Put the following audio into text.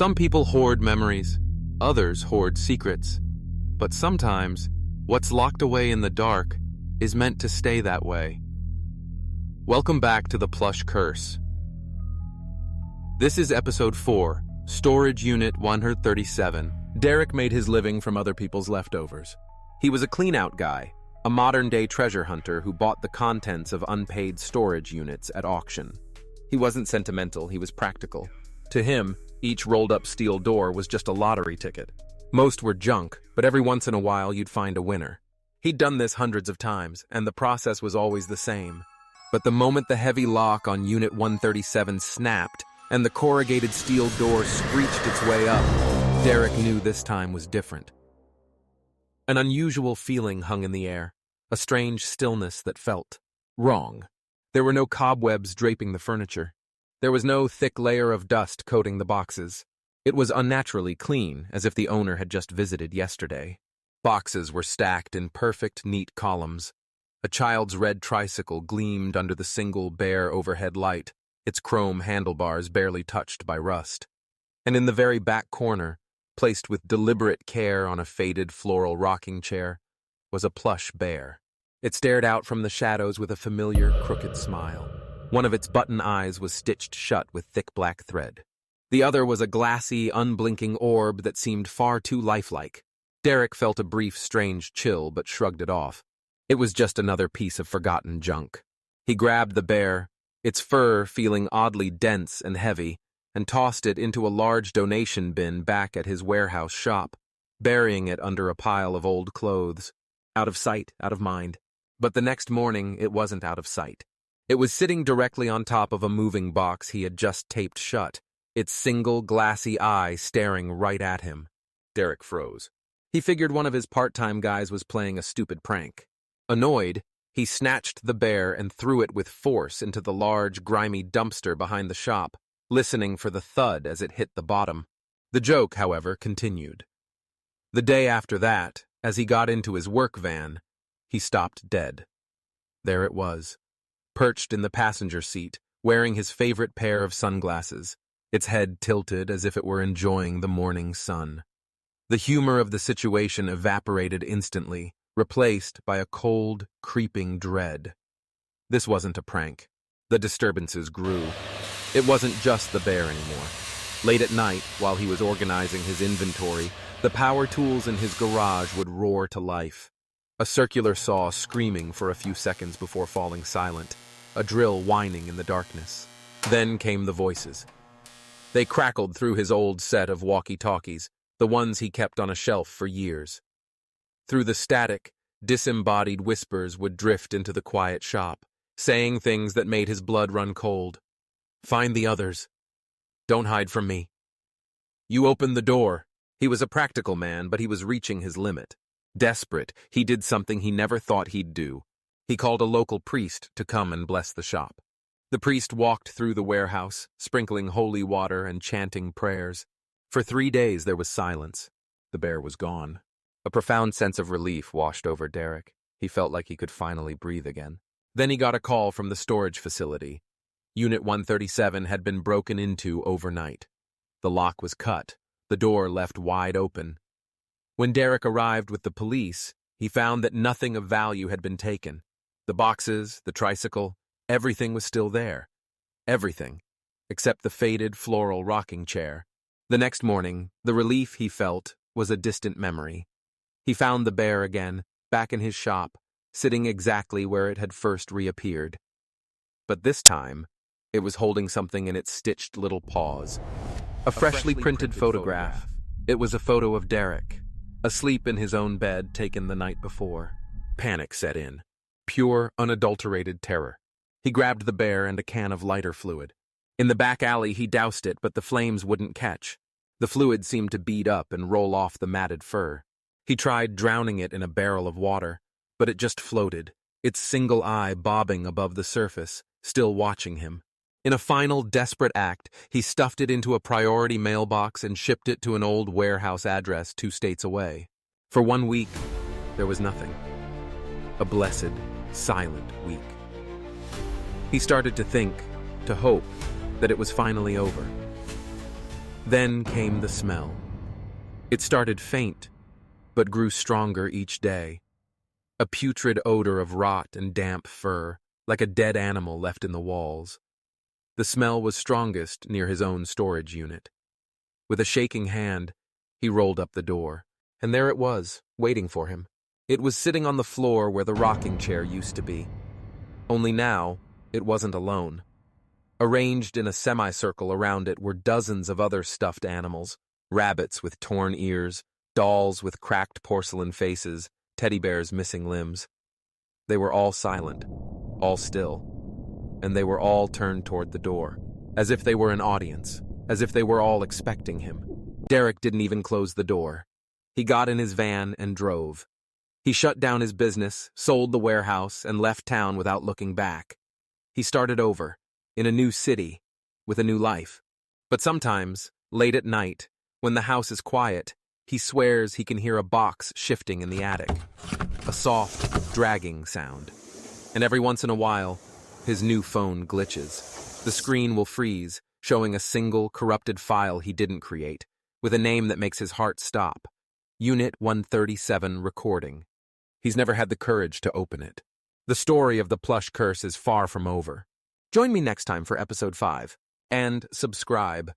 Some people hoard memories, others hoard secrets. But sometimes, what's locked away in the dark is meant to stay that way. Welcome back to the Plush Curse. This is episode 4, Storage Unit 137. Derek made his living from other people's leftovers. He was a cleanout guy, a modern-day treasure hunter who bought the contents of unpaid storage units at auction. He wasn't sentimental, he was practical. To him, each rolled-up steel door was just a lottery ticket. Most were junk, but every once in a while you'd find a winner. He'd done this hundreds of times, and the process was always the same. But the moment the heavy lock on Unit 137 snapped and the corrugated steel door screeched its way up, Derek knew this time was different. An unusual feeling hung in the air, a strange stillness that felt wrong. There were no cobwebs draping the furniture. There was no thick layer of dust coating the boxes. It was unnaturally clean, as if the owner had just visited yesterday. Boxes were stacked in perfect, neat columns. A child's red tricycle gleamed under the single bare overhead light, its chrome handlebars barely touched by rust. And in the very back corner, placed with deliberate care on a faded floral rocking chair, was a plush bear. It stared out from the shadows with a familiar, crooked smile. One of its button eyes was stitched shut with thick black thread. The other was a glassy, unblinking orb that seemed far too lifelike. Derek felt a brief, strange chill, but shrugged it off. It was just another piece of forgotten junk. He grabbed the bear, its fur feeling oddly dense and heavy, and tossed it into a large donation bin back at his warehouse shop, burying it under a pile of old clothes. Out of sight, out of mind. But the next morning, it wasn't out of sight. It was sitting directly on top of a moving box he had just taped shut, its single glassy eye staring right at him. Derek froze. He figured one of his part-time guys was playing a stupid prank. Annoyed, he snatched the bear and threw it with force into the large, grimy dumpster behind the shop, listening for the thud as it hit the bottom. The joke, however, continued. The day after that, as he got into his work van, he stopped dead. There it was, perched in the passenger seat, wearing his favorite pair of sunglasses, its head tilted as if it were enjoying the morning sun. The humor of the situation evaporated instantly, replaced by a cold, creeping dread. This wasn't a prank. The disturbances grew. It wasn't just the bear anymore. Late at night, while he was organizing his inventory, the power tools in his garage would roar to life. A circular saw screaming for a few seconds before falling silent, a drill whining in the darkness. Then came the voices. They crackled through his old set of walkie-talkies, the ones he kept on a shelf for years. Through the static, disembodied whispers would drift into the quiet shop, saying things that made his blood run cold. Find the others. Don't hide from me. You open the door. He was a practical man, but he was reaching his limit. Desperate, he did something he never thought he'd do. He called a local priest to come and bless the shop. The priest walked through the warehouse, sprinkling holy water and chanting prayers. For 3 days there was silence. The bear was gone. A profound sense of relief washed over Derek. He felt like he could finally breathe again. Then he got a call from the storage facility. Unit 137 had been broken into overnight. The lock was cut, the door left wide open. When Derek arrived with the police, he found that nothing of value had been taken. The boxes, the tricycle, everything was still there. Everything, except the faded floral rocking chair. The next morning, the relief he felt was a distant memory. He found the bear again, back in his shop, sitting exactly where it had first reappeared. But this time, it was holding something in its stitched little paws. A freshly printed photograph. It was a photo of Derek, asleep in his own bed taken the night before. Panic set in. Pure, unadulterated terror. He grabbed the bear and a can of lighter fluid. In the back alley, he doused it, but the flames wouldn't catch. The fluid seemed to bead up and roll off the matted fur. He tried drowning it in a barrel of water, but it just floated, its single eye bobbing above the surface, still watching him. In a final, desperate act, he stuffed it into a priority mailbox and shipped it to an old warehouse address 2 states away. For 1 week, there was nothing. A blessed, silent week. He started to think, to hope, that it was finally over. Then came the smell. It started faint, but grew stronger each day. A putrid odor of rot and damp fur, like a dead animal left in the walls. The smell was strongest near his own storage unit. With a shaking hand, he rolled up the door, and there it was, waiting for him. It was sitting on the floor where the rocking chair used to be. Only now, it wasn't alone. Arranged in a semicircle around it were dozens of other stuffed animals, rabbits with torn ears, dolls with cracked porcelain faces, teddy bears missing limbs. They were all silent, all still, and they were all turned toward the door, as if they were an audience, as if they were all expecting him. Derek didn't even close the door. He got in his van and drove. He shut down his business, sold the warehouse, and left town without looking back. He started over, in a new city, with a new life. But sometimes, late at night, when the house is quiet, he swears he can hear a box shifting in the attic. A soft, dragging sound. And every once in a while, his new phone glitches. The screen will freeze, showing a single, corrupted file he didn't create, with a name that makes his heart stop. Unit 137 Recording. He's never had the courage to open it. The story of the Plush Curse is far from over. Join me next time for episode 5. And subscribe.